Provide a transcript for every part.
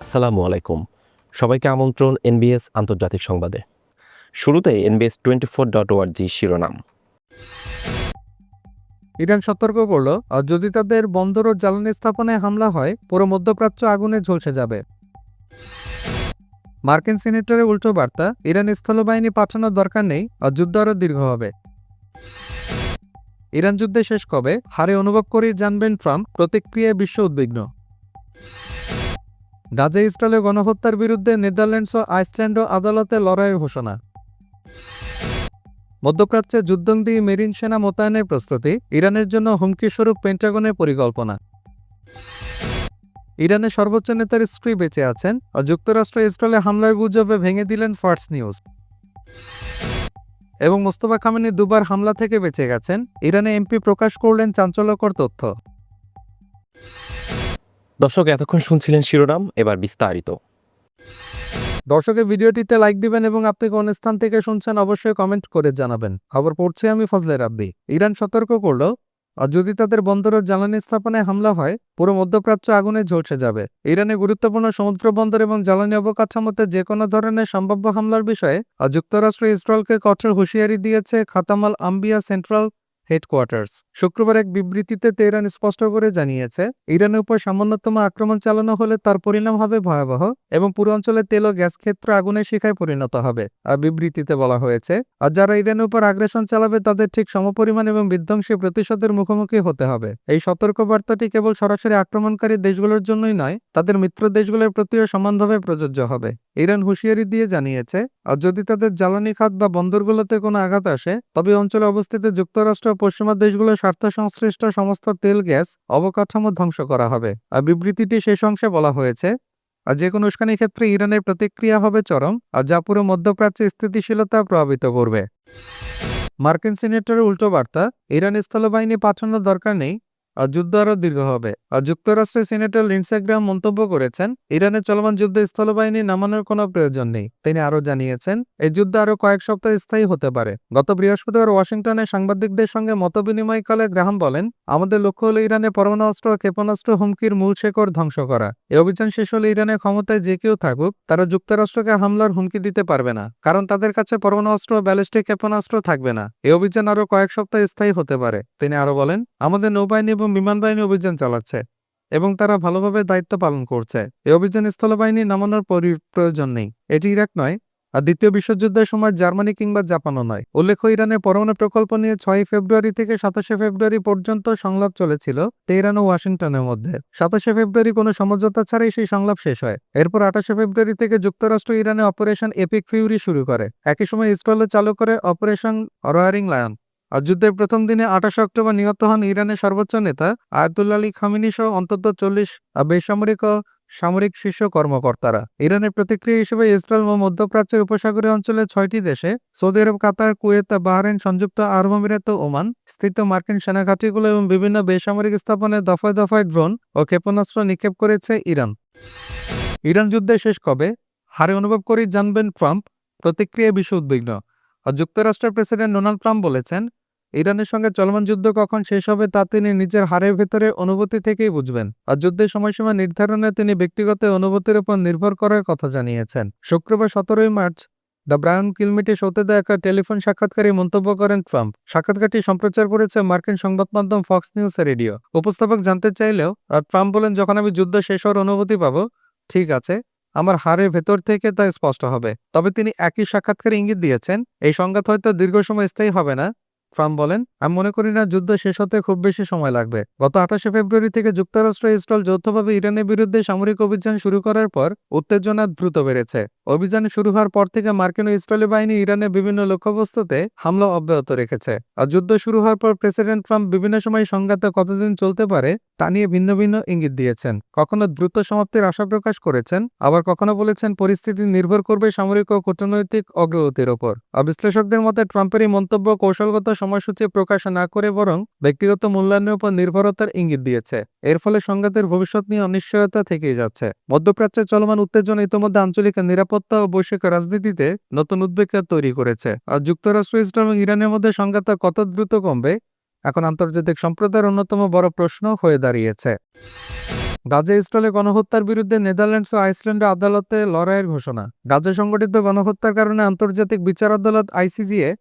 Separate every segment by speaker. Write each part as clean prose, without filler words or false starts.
Speaker 1: আসসালামু আলাইকুম। সবাইকে আমন্ত্রণ এনবিএস আন্তর্জাতিক সংবাদে। শুরুতে NBS24.org শিরোনাম।
Speaker 2: ইরান সতর্ক করল, যদি তাদের বন্দর ও জ্বালানি স্থাপনায় হামলা হয় পুরো মধ্যপ্রাচ্য আগুনে ঝলসে যাবে। মার্কিন সিনেটরের উল্টো বার্তা, ইরান স্থলবাহিনী পাঠানোর দরকার নেই, যুদ্ধ আরও দীর্ঘ হবে। ইরান যুদ্ধে শেষ কবে, হারে অনুভব করেই জানবেন ট্রাম্প, প্রতিক্রিয়ায় বিশ্ব উদ্বিগ্ন। গাজায় ইসরায়েলের গণহত্যার বিরুদ্ধে নেদারল্যান্ডস ও আইসল্যান্ডও আদালতে লড়াইয়ের ঘোষণা। মধ্যপ্রাচ্যে যুদ্ধবন্দী মেরিন সেনা মোতায়েনের প্রস্তুতি, ইরানের জন্য হুমকিস্বরূপ পেন্টাগনের পরিকল্পনা। ইরানের সর্বোচ্চ নেতার স্ত্রী বেঁচে আছেন, যুক্তরাষ্ট্র ইসরায়েলে হামলার গুজবে ভেঙে দিলেন ফার্স নিউজ। এবং মোস্তফা খামেনি দুবার হামলা থেকে বেঁচে গেছেন, ইরানে এমপি প্রকাশ করলেন চাঞ্চল্যকর তথ্য।
Speaker 1: দর্শক, এতক্ষণ শুনছিলেন শিরোনাম, এবার বিস্তারিত।
Speaker 2: দর্শকের ভিডিওটিতে লাইক দিবেন এবং আপনি কোন স্থান থেকে শুনছেন অবশ্যই কমেন্ট করে জানাবেন। খবর পড়ছি আমি ফজলে রাব্বি। ইরান সতর্ক করল, যদি তাদের বন্দর ও জ্বালানি স্থাপনায় হামলা হয় পুরো মধ্যপ্রাচ্য আগুনে ঝলসে যাবে। ইরানের গুরুত্বপূর্ণ সমুদ্র বন্দর এবং জ্বালানি অবকাঠামোতে যে কোনো ধরনের সম্ভাব্য হামলার বিষয়ে যুক্তরাষ্ট্র ইসরায়েলকে কঠোর হুঁশিয়ারি দিয়েছে খাতাম আল আম্বিয়া সেন্ট্রাল হেডকোয়ার্টার্স। শুক্রবার এক বিবৃতিতে তেহরান স্পষ্ট করে জানিয়েছে, ইরানের উপর সামান্যতম আক্রমণ চালানো হলে তার পরিণাম হবে ভয়াবহ এবং পুরো অঞ্চলে তেল ও গ্যাস ক্ষেত্র আগুনের শিখায় পরিণত হবে। আর বিবৃতিতে বলা হয়েছে, আর যারা ইরানের উপর আগ্রাসন চালাবে তাদের ঠিক সমপরিমাণ এবং বিধ্বংসী প্রতিশোধের মুখোমুখি হতে হবে। এই সতর্কবার্তাটি কেবল সরাসরি আক্রমণকারী দেশগুলোর জন্যই নয়, তাদের মিত্র দেশগুলোর প্রতিও সমানভাবে প্রযোজ্য হবে। ইরান হুঁশিয়ারি দিয়ে জানিয়েছে, আর যদি তাদের জ্বালানি খাত বা বন্দরগুলোতে কোনো আঘাত আসে, তবে অঞ্চলে অবস্থিত যুক্তরাষ্ট্র ও পশ্চিমা দেশগুলোর স্বার্থ সংশ্লিষ্ট সমস্ত তেল গ্যাস অবকাঠামো ধ্বংস করা হবে। আর বিবৃতিটি শেষ অংশে বলা হয়েছে, আর যে কোনো উস্কানির ক্ষেত্রে ইরানের প্রতিক্রিয়া হবে চরম, আর যা পুরো মধ্যপ্রাচ্যে স্থিতিশীলতা প্রভাবিত করবে। মার্কিন সিনেটরের উল্টো বার্তা, ইরান স্থলবাহিনী পাঠানোর দরকার নেই, যুদ্ধ আরও দীর্ঘ হবে। যুক্তরাষ্ট্রের সিনেটর লিন্ডসে গ্রাহাম মন্তব্য করেছেন, ইরানের চলমান যুদ্ধে স্থলবাহিনী নামানোর কোনো প্রয়োজন নেই। তিনি আরও জানিয়েছেন, এই যুদ্ধ আরও কয়েক সপ্তাহ স্থায়ী হতে পারে। গত বৃহস্পতিবার ওয়াশিংটনে সাংবাদিকদের সঙ্গে মতবিনিময়কালে গ্রাহাম বলেন, আমাদের লক্ষ্য হলো ইরানের পরমাণু অস্ত্র ও ক্ষেপণাস্ত্র হুমকির মূল শেকড় ধ্বংস করা। এই অভিযান শেষ হলে ইরানের ক্ষমতায় যে কেউ থাকুক, তারা যুক্তরাষ্ট্রকে হামলার হুমকি দিতে পারবে না, কারণ তাদের কাছে পরমাণু অস্ত্র ও ব্যালিস্টিক ক্ষেপণাস্ত্র থাকবে না। এই অভিযান আরও কয়েক সপ্তাহ স্থায়ী হতে পারে। তিনি আরও বলেন, আমাদের নৌবাহিনী এবং বিমান বাহিনী অভিযান চালাচ্ছে এবং তারা ভালোভাবে দায়িত্ব পালন করছে। এই অভিযান স্থলবাহিনী নামানোর প্রয়োজন নেই। এটি ইরাক নয়, আর দ্বিতীয় বিশ্বযুদ্ধের সময় জার্মানি কিংবা জাপানও নয়। উল্লেখ্য, ইরানের পরমাণু প্রকল্প নিয়ে 6 ফেব্রুয়ারি থেকে 27 ফেব্রুয়ারি পর্যন্ত সংলাপ চলেছিল তেহরান ও ওয়াশিংটনের মধ্যে। 27 ফেব্রুয়ারি কোনো সমঝোতা ছাড়াই সেই সংলাপ শেষ হয়। এরপর 28 ফেব্রুয়ারি থেকে যুক্তরাষ্ট্র ইরানে অপারেশন এপিক ফিউরি শুরু করে। একই সময় ইসরায়েলও চালু করে অপারেশন রয়ারিং লায়ন। আর যুদ্ধের প্রথম দিনে 28 অক্টোবর নিহত হন ইরানের সর্বোচ্চ নেতা আয়াতুল্লাহ আলী খামেনি সহ অন্তত 40 বেসামরিক ও সামরিক শীর্ষ কর্মকর্তারা। ইরানের প্রতিক্রিয়া হিসেবে ইসরায়েল ও মধ্যপ্রাচ্যের উপসাগরীয় অঞ্চলের 6টি দেশে সৌদি আরব, কাতার, কুয়েত, বাহরাইন, সংযুক্ত আরব আমিরাত ও ওমান স্থিত মার্কিন সেনাঘাঁটিগুলো এবং বিভিন্ন বেসামরিক স্থাপনায় দফায় দফায় ড্রোন ও ক্ষেপণাস্ত্র নিক্ষেপ করেছে ইরান। ইরান যুদ্ধে শেষ কবে, হারে অনুভব করেই জানবেন ট্রাম্প, প্রতিক্রিয়ায় বিশ্ব উদ্বিগ্ন। আর যুক্তরাষ্ট্রের প্রেসিডেন্ট ডোনাল্ড ট্রাম্প বলেছেন, ইরানের সঙ্গে চলমান যুদ্ধ কখন শেষ হবে তা তিনি নিজের হারের ভেতরে অনুভূতি থেকেই বুঝবেন। আর যুদ্ধের সময়সীমা নির্ধারণে তিনি ব্যক্তিগত অনুভূতির উপর নির্ভর করার কথা জানিয়েছেন। শুক্রবার 17 মার্চ দ্য ব্রায়ান কিলমিটি শোতে দেয়া একটা টেলিফোন সাক্ষাৎকারে মন্তব্য করেন ট্রাম্প। সাক্ষাৎকারটি সম্প্রচার করেছে মার্কিন সংবাদ মাধ্যম ফক্স নিউজ রেডিও। উপস্থাপক জানতে চাইলেও ট্রাম্প বলেন, যখন আমি যুদ্ধ শেষ হওয়ার অনুভূতি পাবো, ঠিক আছে, আমার হাড়ের ভেতর থেকে তা স্পষ্ট হবে। তবে তিনি একই সাক্ষাৎকারে ইঙ্গিত দিয়েছেন, এই সংঘাত হয়তো দীর্ঘ সময় স্থায়ী হবে না। ট্রাম্প বলেন, আমি মনে করি না যুদ্ধ শেষ হতে খুব বেশি সময় লাগবে। গত 28 ফেব্রুয়ারি থেকে যুক্তরাষ্ট্র ইসরায়েল যৌথভাবে ইরানের বিরুদ্ধে সামরিক অভিযান শুরু করার পর উত্তেজনা দ্রুত বেড়েছে। অভিযান শুরু হওয়ার পর থেকে মার্কিন ও ইসরায়েলি বাহিনী ইরানের বিভিন্ন লক্ষ্যবস্তুতে হামলা অব্যাহত রেখেছে। আর যুদ্ধ শুরু হওয়ার পর প্রেসিডেন্ট ট্রাম্প বিভিন্ন সময় সংঘাত কতদিন চলতে পারে তা নিয়ে ভিন্ন ভিন্ন ইঙ্গিত দিয়েছেন। কখনো দ্রুত সমাপ্তির আশা প্রকাশ করেছেন, আবার কখনো বলেছেন পরিস্থিতি নির্ভর করবে সামরিক ও কূটনৈতিক অগ্রগতির ওপর। বিশ্লেষকদের মতে ট্রাম্পের এই মন্তব্য কৌশলগত সময়সূচি প্রকাশ না করে বরং ব্যক্তিগত মূল্যায়নের উপর নির্ভরতার ইঙ্গিত দিয়েছে। এর ফলে সংঘাতের ভবিষ্যৎ নিয়ে অনিশ্চয়তা থেকেই যাচ্ছে। মধ্যপ্রাচ্যে চলমান উত্তেজনা ইতিমধ্যে আঞ্চলিক নিরাপত্তা ও বৈশ্বিক রাজনীতিতে নতুন উদ্বেগ তৈরি করেছে। আর যুক্তরাষ্ট্র, ইসরায়েল এবং ইরানের মধ্যে সংঘাত কত দ্রুত কমবে, এখন আন্তর্জাতিক সম্প্রদায়ের অন্যতম বড় প্রশ্ন হয়ে দাঁড়িয়েছে। গাজা ইসরায়েলে গণহত্যার বিরুদ্ধে নেদারল্যান্ডস ও আইসল্যান্ডের আদালতে লড়াইয়ের ঘোষণা। গাজা সংগঠিত গণহত্যার কারণে আন্তর্জাতিক বিচার আদালত আইসিজে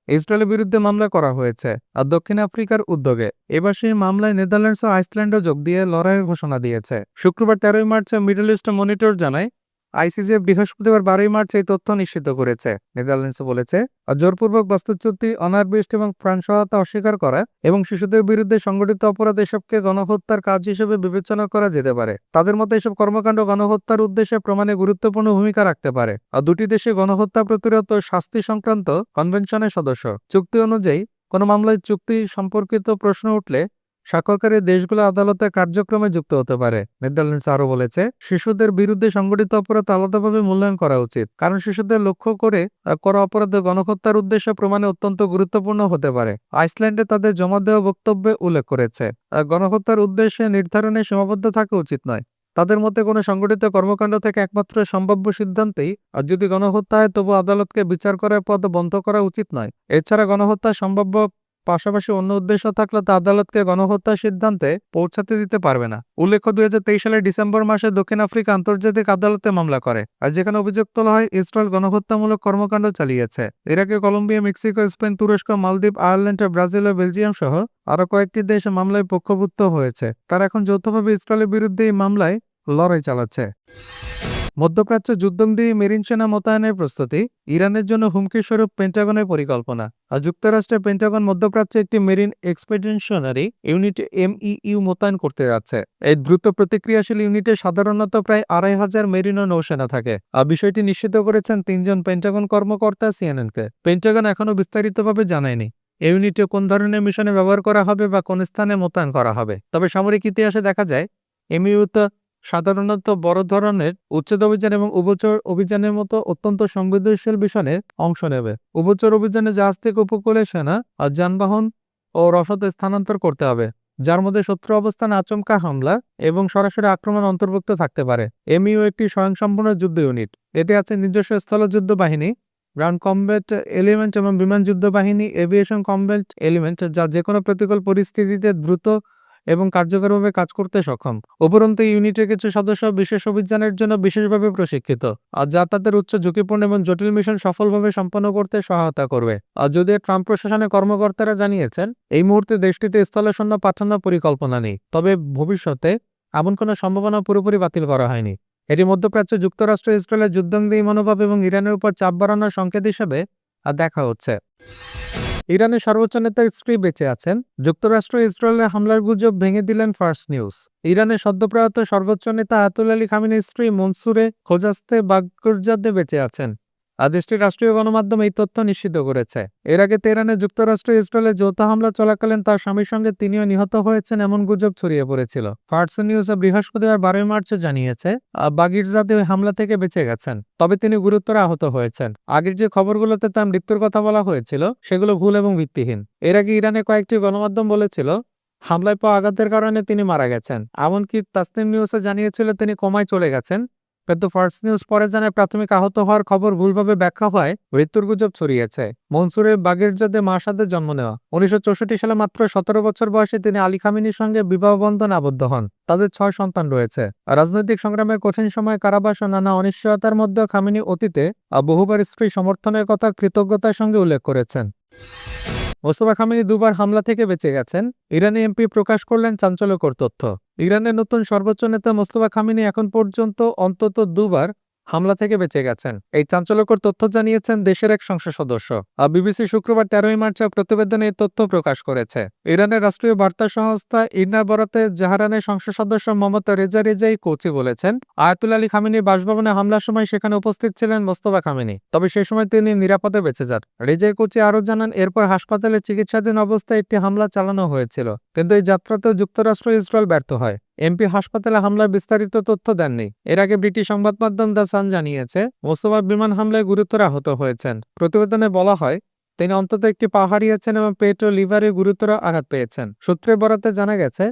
Speaker 2: ইসরায়েলের বিরুদ্ধে মামলা করা হয়েছে আর দক্ষিণ আফ্রিকার উদ্যোগে। এবার সেই মামলায় নেদারল্যান্ডস ও আইসল্যান্ডও যোগ দিয়ে লড়াইয়ের ঘোষণা দিয়েছে। শুক্রবার 13 মার্চ মিডল ইস্ট মনিটর জানায় আইসিজে বৃহস্পতিবার 12 মার্চ এই তথ্য নিশ্চিত করেছে। নেদারল্যান্ডস বলেছে জোরপূর্বক বাস্তুচ্যুতি, অনারবিষ্ট এবং প্রাণ সহায়তা অস্বীকার করা এবং শিশুদের বিরুদ্ধে সংগঠিত অপরাধ এসবকে গণহত্যার কাজ হিসেবে বিবেচনা করা যেতে পারে। তাদের মতে এসব কর্মকাণ্ড গণহত্যার উদ্দেশ্যে প্রমাণে গুরুত্বপূর্ণ ভূমিকা রাখতে পারে। আর দুটি দেশে গণহত্যা প্রতিরোধ ও শাস্তি সংক্রান্ত কনভেনশনের সদস্য। চুক্তি অনুযায়ী কোনো মামলায় চুক্তি সম্পর্কিত প্রশ্ন উঠলে স্বাক্ষরকারী দেশগুলো আদালতের কার্যক্রমে যুক্ত হতে পারে। নেদারল্যান্ডস আরও বলেছে শিশুদের বিরুদ্ধে সংগঠিত অপরাধ আলাদাভাবে মূল্যায়ন করা উচিত, কারণ শিশুদের লক্ষ্য করে করা অপরাধে গণহত্যার উদ্দেশ্য প্রমাণে অত্যন্ত গুরুত্বপূর্ণ হতে পারে। আইসল্যান্ডে তাদের জমা দেওয়া বক্তব্যে উল্লেখ করেছে গণহত্যার উদ্দেশ্যে নির্ধারণে সীমাবদ্ধ থাকা উচিত নয়। তাদের মতে কোনো সংগঠিত কর্মকাণ্ড থেকে একমাত্র সম্ভাব্য সিদ্ধান্তেই আর যদি গণহত্যা হয় তবু আদালতকে বিচার করার পথ বন্ধ করা উচিত নয়। এছাড়া গণহত্যা সম্ভাব্য পাশাপাশি অন্য উদ্দেশ্য থাকলে তা আদালতকে গণহত্যার সিদ্ধান্তে পৌঁছাতে দিতে পারবে না। উল্লেখ্য 2023 সালের ডিসেম্বর মাসে দক্ষিণ আফ্রিকা আন্তর্জাতিক আদালতে মামলা করে আর যেখানে অভিযোগ তোলা হয় ইসরায়েল গণহত্যামূলক কর্মকাণ্ড চালিয়েছে। ইরাকে, কলম্বিয়া, মেক্সিকো, স্পেন, তুরস্ক, মালদ্বীপ, আয়ারল্যান্ড, ব্রাজিল ও বেলজিয়াম সহ আরও কয়েকটি দেশ মামলায় পক্ষভুক্ত হয়েছে। তারা এখন যৌথভাবে ইসরায়েলের বিরুদ্ধে এই মামলায় লড়াই চালাচ্ছে। মধ্যপ্রাচ্য যুদ্ধবন্দী মেরিন সেনা মোতায়েনের প্রস্তুতি, ইরানের জন্য হুমকি স্বরূপ পেন্টাগনের পরিকল্পনা। আর যুক্তরাষ্ট্রের পেন্টাগন মধ্যপ্রাচ্যে একটি মেরিন এক্সপেডিশনারি ইউনিট MEU মোতায়েন করতে যাচ্ছে। এই দ্রুত প্রতিক্রিয়াশীল ইউনিটে সাধারণত প্রায় 2500 মেরিন ও নৌসেনা থাকে। আর বিষয়টি নিশ্চিত করেছেন 3 জন পেন্টাগন কর্মকর্তা CNN-কে। পেন্টাগন এখনও বিস্তারিতভাবে জানায়নি এই ইউনিটে কোন ধরনের মিশনে ব্যবহার করা হবে বা কোন স্থানে মোতায়েন করা হবে। তবে সামরিক ইতিহাসে দেখা যায় MEU-তে সাধারণত বড় ধরনের উচ্ছেদ অভিযান এবং উভচর অভিযানের মতো অত্যন্ত সংবেদনশীল মিশনে অংশ নেবে। উভচর অভিযানে জাহাজ থেকে উপকূলে সেনা আর যানবাহন ও রসদ স্থানান্তর করতে হবে, যার মধ্যে শত্রু অবস্থানে আচমকা হামলা এবং সরাসরি আক্রমণ অন্তর্ভুক্ত থাকতে পারে। MEU একটি স্বয়ংসম্পূর্ণ যুদ্ধ ইউনিট। এতে আছে নিজস্ব স্থলযুদ্ধ বাহিনী, গ্রাউন্ড কমব্যাট এলিমেন্ট এবং বিমান যুদ্ধ বাহিনী, এভিয়েশন কমব্যাট এলিমেন্ট, যা যেকোনো প্রতিকূল পরিস্থিতিতে দ্রুত এবং কার্যকরভাবে কাজ করতে সক্ষম। উপরন্তু ইউনিটের কিছু সদস্য বিশেষ অভিযানের জন্য বিশেষভাবে প্রশিক্ষিত, আর যা তাদের উচ্চ ঝুঁকিপূর্ণ এবং জটিল মিশন সফলভাবে সম্পন্ন করতে সহায়তা করবে। আর যদিও ট্রাম্প প্রশাসনের কর্মকর্তারা জানিয়েছেন এই মুহূর্তে দেশটিতে স্থলে সৈন্য পাঠানোর পরিকল্পনা নেই, তবে ভবিষ্যতে এমন কোনো সম্ভাবনা পুরোপুরি বাতিল করা হয়নি। এটি মধ্যপ্রাচ্যে যুক্তরাষ্ট্র ইসরায়েলের যুদ্ধবন্দী মনোভাব এবং ইরানের উপর চাপ বাড়ানোর সংকেত হিসেবে দেখা হচ্ছে। ইরানের সর্বোচ্চ নেতার স্ত্রী বেঁচে আছেন, যুক্তরাষ্ট্র ইসরায়েলের হামলার গুজব ভেঙে দিলেন ফার্স্ট নিউজ। ইরানের সদ্যপ্রয়াত সর্বোচ্চ নেতা আয়াতুল্লাহ আলী খামেনির স্ত্রী মনসুরে খোজাস্তে বাগরজাদে বেঁচে আছেন। আর দেশটির রাষ্ট্রীয় গণমাধ্যম এই তথ্য নিশ্চিত করেছে। এর আগে তেহরানে যুক্তরাষ্ট্র ইসরায়েলের যৌথ হামলা চলাকালীন তার স্বামীর সঙ্গে তিনিও নিহত হয়েছেন এমন গুজব ছড়িয়ে পড়েছিল। ফার্স্ট নিউজ বৃহস্পতিবার 12 মার্চ জানিয়েছে বাগিরজাদে ওই হামলা থেকে বেঁচে গেছেন, তবে তিনি গুরুতর আহত হয়েছেন। আগের যে খবরগুলোতে তার মৃত্যুর কথা বলা হয়েছিল সেগুলো ভুল এবং ভিত্তিহীন। এর আগে ইরানের কয়েকটি গণমাধ্যম বলেছিল হামলায় পাওয়া আঘাতের কারণে তিনি মারা গেছেন। এমনকি তাসনিম নিউজে জানিয়েছিল তিনি কোমায় চলে গেছেন। কিন্তু ফার্স্ট নিউজ পরে জানায় প্রাথমিক আহত হওয়ার খবর ভুলভাবে ব্যাখ্যা হয় মৃত্যুর গুজব ছড়িয়েছে। মনসুরের বাগেরজাদে মাসাদে জন্ম নেওয়া। 1964 সালে মাত্র 17 বছর বয়সে তিনি আলী খামেনির সঙ্গে বিবাহ বন্ধনে আবদ্ধ হন। তাদের 6 সন্তান রয়েছে। রাজনৈতিক সংগ্রামের কঠিন সময়, কারাবাস ও নানা অনিশ্চয়তার মধ্যে খামেনি অতীতে বহুবার স্ত্রী সমর্থনের কথা কৃতজ্ঞতার সঙ্গে উল্লেখ করেছেন। মোস্তফা খামেনি দুবার হামলা থেকে বেঁচে গেছেন। ইরানি এমপি প্রকাশ করলেন চাঞ্চল্যকর তথ্য। ইরানের নতুন সর্বোচ্চ নেতা মোস্তফা খামেনি এখন পর্যন্ত অন্তত দুবার হামলা থেকে বেঁচে গেছেন। এই চাঞ্চল্যকর তথ্য জানিয়েছেন দেশের এক সংসদ সদস্য। আর বিবিসি শুক্রবার 13 মার্চ প্রতিবেদনে এই তথ্য প্রকাশ করেছে। ইরানের রাষ্ট্রীয় বার্তা সংস্থা ইরনা বরাতে জাহারানের সংসদ সদস্য মোহাম্মদ রেজা রেজাই কোচি বলেছেন আয়াতুল্লাহ আলী খামেনির বাসভবনে হামলার সময় সেখানে উপস্থিত ছিলেন মোস্তফা খামেনি, তবে সেই সময় তিনি নিরাপদে বেঁচে যান। রেজাই কোচি আরও জানান এরপর হাসপাতালে চিকিৎসাধীন অবস্থায় একটি হামলা চালানো হয়েছিল, কিন্তু এই যাত্রাতেও যুক্তরাষ্ট্র ইসরায়েল ব্যর্থ হয়। এমপি হাসপাতালে হামলার বিস্তারিত তথ্য দেননি। এর আগে ব্রিটিশ সংবাদ মাধ্যম দ্য সান জানিয়েছে মোস্তফা বিমান হামলায় গুরুতর আহত হয়েছেন। প্রতিবেদনে বলা হয় তিনি অন্তত একটি পা হারিয়েছেন এবং পেট ও লিভারে গুরুতর আঘাত পেয়েছেন। সূত্রের বরাতে জানা গেছে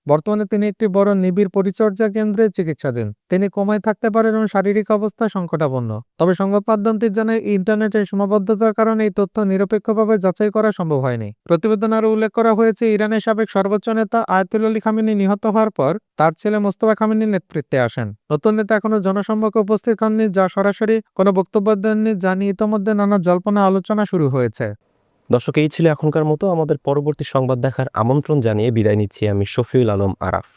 Speaker 2: বর্তমানে তিনি একটি বড় নিবিড় পরিচর্যা কেন্দ্রে চিকিৎসাধীন। তিনি কোমায় থাকতে পারেন এবং শারীরিক অবস্থা সংকটাপন্ন। তবে সংবাদ মাধ্যমটি জানায় ইন্টারনেটের সীমাবদ্ধতার কারণে এই তথ্য নিরপেক্ষভাবে যাচাই করা সম্ভব হয়নি। প্রতিবেদনে আরও উল্লেখ করা হয়েছে, ইরানের সাবেক সর্বোচ্চ নেতা আয়াতুল্লাহ আলী খামেনি নিহত হওয়ার পর তার ছেলে মোস্তফা খামেনির নেতৃত্বে আসেন। নতুন নেতা এখনো জনসম্মুখে উপস্থিত হননি, যা সরাসরি কোনো বক্তব্য দেননি, যা নিয়ে ইতোমধ্যে নানা জল্পনা আলোচনা শুরু হয়েছে।
Speaker 1: দর্শক, এই ছিল এখনকার মতো। আমাদের পরবর্তী সংবাদ দেখার আমন্ত্রণ জানিয়ে বিদায় নিচ্ছি আমি শফিউল আলম আরাফ।